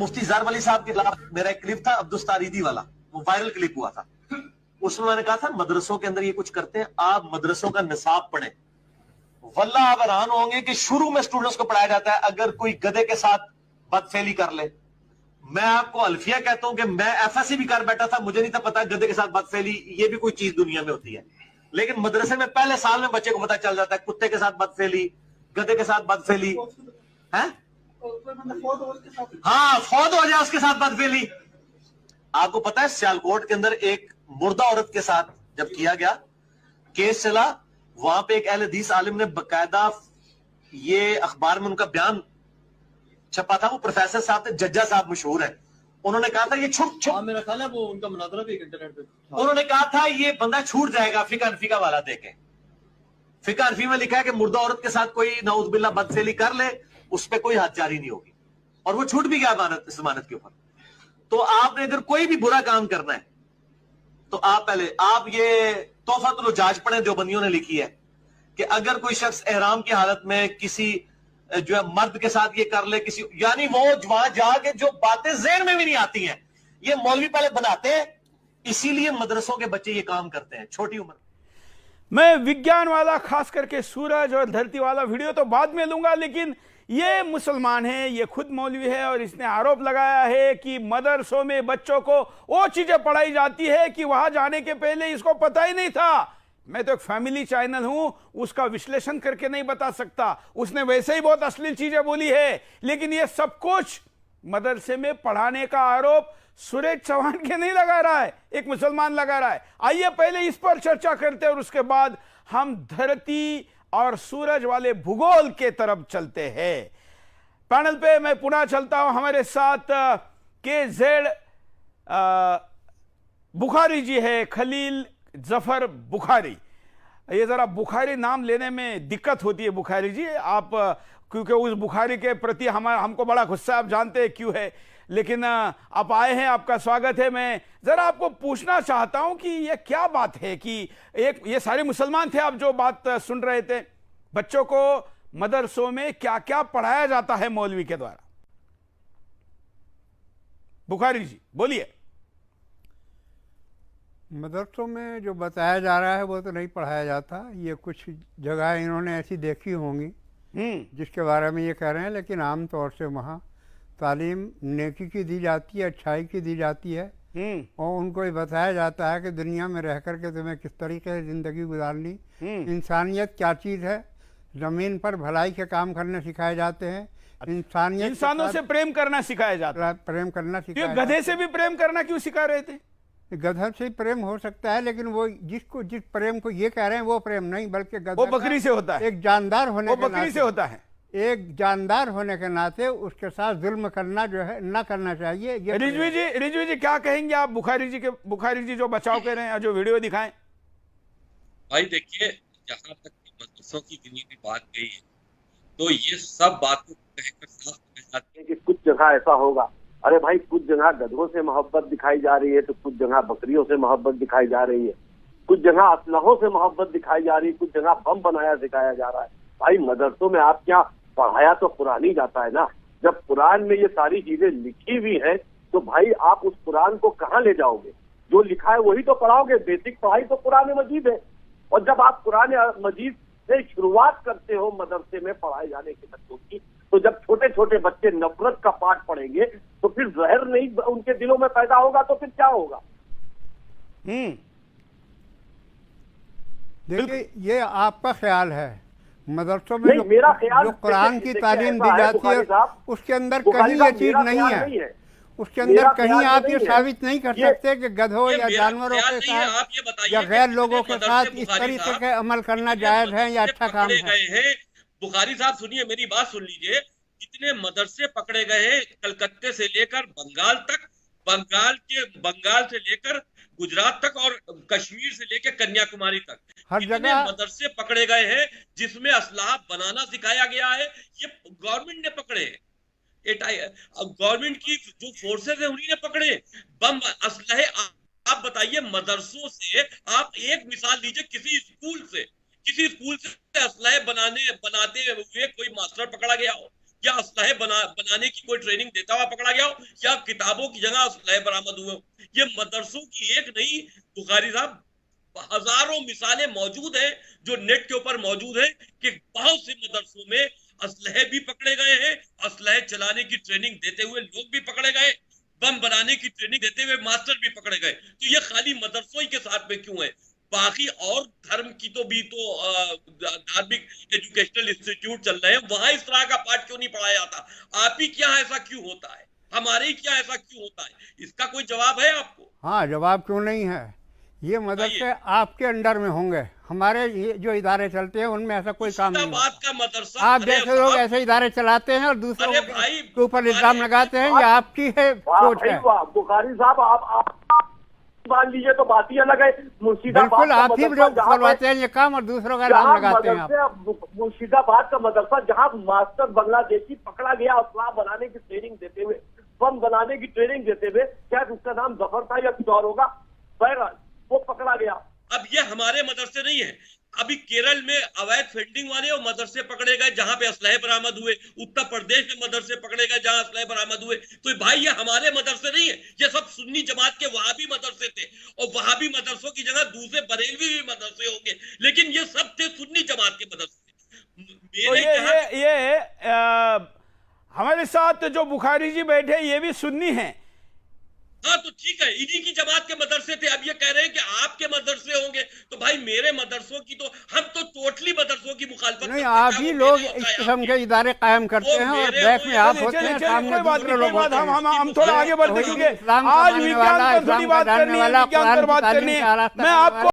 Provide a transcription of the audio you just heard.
मुफ्ती jar वली साहब के खिलाफ मेरा एक क्लिप था अब्दुस्तारीदी वाला, वो वायरल क्लिप हुआ था। उसमें मैंने कहा था मदरसों के अंदर ये कुछ करते हैं, आप मदरसों का निसाब पढ़ें। वल्लाह आप हैरान होंगे कि शुरू में स्टूडेंट्स को पढ़ाया जाता है अगर कोई गधे के साथ बदफेली कर ले। मैं आपको अल्फिया कहता हूं कि मैं एफएससी भी कर बैठा था, मुझे नहीं था पता गधे के साथ बदफेली ये भी कोई चीज दुनिया में होती है। लेकिन मदरसे में पहले साल में बच्चे को पता चल जाता है कुत्ते के साथ बदफेली, गधे के साथ बदफेली है। हाँ, फौत हो जाए उसके साथ बदफेली। आपको पता है सियालकोट के अंदर एक मुर्दा औरत के साथ जब किया गया केस चला, वहां पे एक अहले हदीस आलिम ने बकायदा ये अखबार में उनका बयान छपा था। वो प्रोफेसर साहब थे, जज्जा साहब मशहूर है। उन्होंने कहा था ये छूट मेरा ख्याल है वो उनका मुनाजरा भी इंटरनेट पे। उन्होंने कहा था ये बंदा छूट जाएगा फिका अनफिका वाला देके। फिका अनफी में लिखा है कि मुर्दा औरत के साथ कोई नाउज़ुबिल्लाह बदफेली कर ले उस पर कोई हद जारी नहीं होगी, और वो छूट भी गया जमानत के ऊपर। तो आपने अगर कोई भी बुरा काम करना है तो आप ये तोहफतुल हुज्जाज पढ़ें, देवबंदियों ने लिखी है कि अगर कोई शख्स एहराम की हालत में किसी जो है मर्द के साथ ये कर ले किसी, यानी वो वहां जाके जो बातें ज़हन में भी नहीं आती हैं ये मौलवी पहले बनाते हैं, इसीलिए मदरसों के बच्चे ये काम करते हैं छोटी उम्र। मैं विज्ञान वाला खास करके सूरज और धरती वाला वीडियो तो बाद में लूंगा, लेकिन ये मुसलमान है, ये खुद मौलवी है और इसने आरोप लगाया है कि मदरसों में बच्चों को वो चीजें पढ़ाई जाती है कि वहां जाने के पहले इसको पता ही नहीं था। मैं तो एक फैमिली चैनल हूं, उसका विश्लेषण करके नहीं बता सकता। उसने वैसे ही बहुत अश्लील चीजें बोली है, लेकिन ये सब कुछ मदरसे में पढ़ाने का आरोप सुरेश चौहान के नहीं लगा रहा है, एक मुसलमान लगा रहा है। आइए पहले इस पर चर्चा करते हैं और उसके बाद हम धरती और सूरज वाले भूगोल के तरफ चलते हैं। पैनल पे मैं पुनः चलता हूं, हमारे साथ KZ बुखारी जी है, खलील जफर बुखारी। ये जरा बुखारी नाम लेने में दिक्कत होती है बुखारी जी, आप क्योंकि उस बुखारी के प्रति हमको बड़ा गुस्सा, आप जानते हैं क्यों है, लेकिन आप आए हैं, आपका स्वागत है। मैं जरा आपको पूछना चाहता हूं कि ये क्या बात है कि एक ये सारे मुसलमान थे आप जो बात सुन रहे थे, बच्चों को मदरसों में क्या क्या पढ़ाया जाता है मौलवी के द्वारा? बुखारी जी बोलिए। मदरसों में जो बताया जा रहा है वो तो नहीं पढ़ाया जाता। ये कुछ जगह इन्होंने ऐसी देखी होंगी जिसके बारे में ये कह रहे हैं, लेकिन आम तौर से वहाँ तालीम नेकी की दी जाती है, अच्छाई की दी जाती है, और उनको ये बताया जाता है कि दुनिया में रह करके तुम्हें किस तरीके से ज़िंदगी गुजारनी, इंसानियत क्या चीज़ है, ज़मीन पर भलाई के काम करने सिखाए जाते हैं, इंसानों से प्रेम करना सिखाया जाता है, प्रेम करना सिखाया। गधे से भी प्रेम करना क्यों सिखा रहे थे? गधा से प्रेम हो सकता है, लेकिन वो जिस प्रेम को ये कह रहे हैं वो प्रेम नहीं, बल्कि वो बकरी से होता है, एक जानदार होने के बकरी से होता है, एक जानदार होने के नाते उसके साथ जुल्म करना जो है ना करना चाहिए। रिजवी जी क्या कहेंगे आप बुखारी जी जो बचाव कर रहे हैं, जो वीडियो दिखाएं? भाई देखिए, जहाँ तक मदरसों की गिनी की बात गई है तो ये सब बातों को कहकर साफ जाती है कि कुछ जगह ऐसा होगा। अरे भाई, कुछ जगह गधों से मोहब्बत दिखाई जा रही है तो कुछ जगह बकरियों से मोहब्बत दिखाई जा रही है, कुछ जगह असलहों से मोहब्बत दिखाई जा रही है, कुछ जगह बम बनाया सिखाया जा रहा है। भाई मदरसों में आप क्या पढ़ाया तो कुरान ही जाता है ना। जब कुरान में ये सारी चीजें लिखी हुई हैं तो भाई आप उस कुरान को कहाँ ले जाओगे? जो लिखा है वही तो पढ़ाओगे। बेसिक पढ़ाई तो कुरान मजीद है, और जब आप कुरान मजीद से शुरुआत करते हो मदरसे में पढ़ाए जाने के बच्चों की, तो जब छोटे छोटे बच्चे नफरत का पाठ पढ़ेंगे तो फिर जहर नहीं उनके दिलों में पैदा होगा तो फिर क्या होगा? देखिए, ये आपका ख्याल है। मदरसों में जो कुरान की तालीम दी जाती है उसके अंदर कहीं ये चीज नहीं है, उसके अंदर कहीं आप ये साबित नहीं कर सकते कि गधों या जानवरों के साथ या गैर लोगों के साथ इस तरीके के अमल करना जायज है या अच्छा काम है। बुखारी साहब सुनिए, मेरी बात सुन लीजिए। कितने मदरसे पकड़े गए हैं कलकत्ते से लेकर बंगाल तक, बंगाल से लेकर गुजरात तक, और कश्मीर से लेकर कन्याकुमारी तक हर जगह मदरसे पकड़े गए हैं जिसमें असलाह बनाना सिखाया गया है। ये गवर्नमेंट ने पकड़े, गवर्नमेंट की जो फोर्सेस है उन्हीं ने पकड़े बम असलहे। आप बताइए, मदरसों से आप एक मिसाल लीजिए, किसी स्कूल से असलहे बनाते हुए कोई मास्टर पकड़ा गया हो? या असलहे बनाने की कोई ट्रेनिंग देता हुआ पकड़ा गया हो, या किताबों की जगह असलहे बरामद हुए हो। ये मदरसों की एक नहीं बुखारी साहब, हजारों मिसालें मौजूद हैं जो नेट के ऊपर मौजूद है कि बहुत से मदरसों में असलहे भी पकड़े गए हैं, असलहे चलाने की ट्रेनिंग देते हुए लोग भी पकड़े गए, बम बनाने की ट्रेनिंग देते हुए मास्टर भी पकड़े गए। तो ये खाली मदरसों ही के साथ में क्यों है? बाकी और धर्म की तो भी तो धार्मिक एजुकेशनल इंस्टीट्यूट चल रहे हैं, वहां इस तरह का पाठ क्यों नहीं पढ़ाया जाता? आप ही क्या ऐसा क्यों होता है? हमारे ही क्या ऐसा क्यों होता है? इसका कोई जवाब है आपको? हाँ, जवाब क्यों नहीं है। ये मदरसे आपके अंडर में होंगे, हमारे ये जो इदारे चलते हैं उनमें ऐसा कोई काम नहीं बात का मदरसा, आप जैसे लोग ऐसे इदारे चलाते हैं और दूसरों के ऊपर इल्जाम लगाते हैं, ये आपकी है सोच है। बुखारी साहब आप मान लीजिए तो बात ही अलग है। मुर्शिदाबाद बिल्कुल, आप ही लोग करवाते हैं ये काम और दूसरों का इल्जाम लगाते हैं आप। मुर्शिदाबाद का मदरसा जहाँ मास्टर बांग्लादेशी पकड़ा गया असला बनाने की ट्रेनिंग देते हुए, बम बनाने की ट्रेनिंग देते हुए, क्या उसका नाम जफर था या कुछ और होगा, वो पकड़ा गया। अब ये हमारे मदरसे नहीं है। अभी केरल में अवैध फंडिंग वाले और मदरसे पकड़े गए जहां पे असलहे बरामद हुए, उत्तर प्रदेश में मदरसे पकड़े गए जहां असलहे बरामद हुए। तो भाई ये हमारे मदरसे नहीं है, ये सब सुन्नी जमात के वहाबी मदरसे थे, और वहाबी मदरसों की जगह दूसरे बरेलवी भी मदरसे होंगे, लेकिन ये सब थे सुन्नी जमात के मदरसे। तो ये हमारे साथ जो बुखारी जी बैठे ये भी सुन्नी हैं। हाँ तो ठीक है, इन्हीं की जमात के मदरसे थे। अब ये कह रहे हैं कि आपके मदरसे होंगे, तो भाई मेरे मदरसों की तो हम तो टोटली मदरसों की मुखालफत नहीं, आप ही लोग इस किस्म के इदारे कायम करते हैं और बैक में आप होते हैं, सामने दूसरे लोग होते हैं। हम थोड़ा आगे बढ़ते क्योंकि आज विज्ञान पर थोड़ी बात करनी है, विज्ञान पर बात करनी है। मैं आपको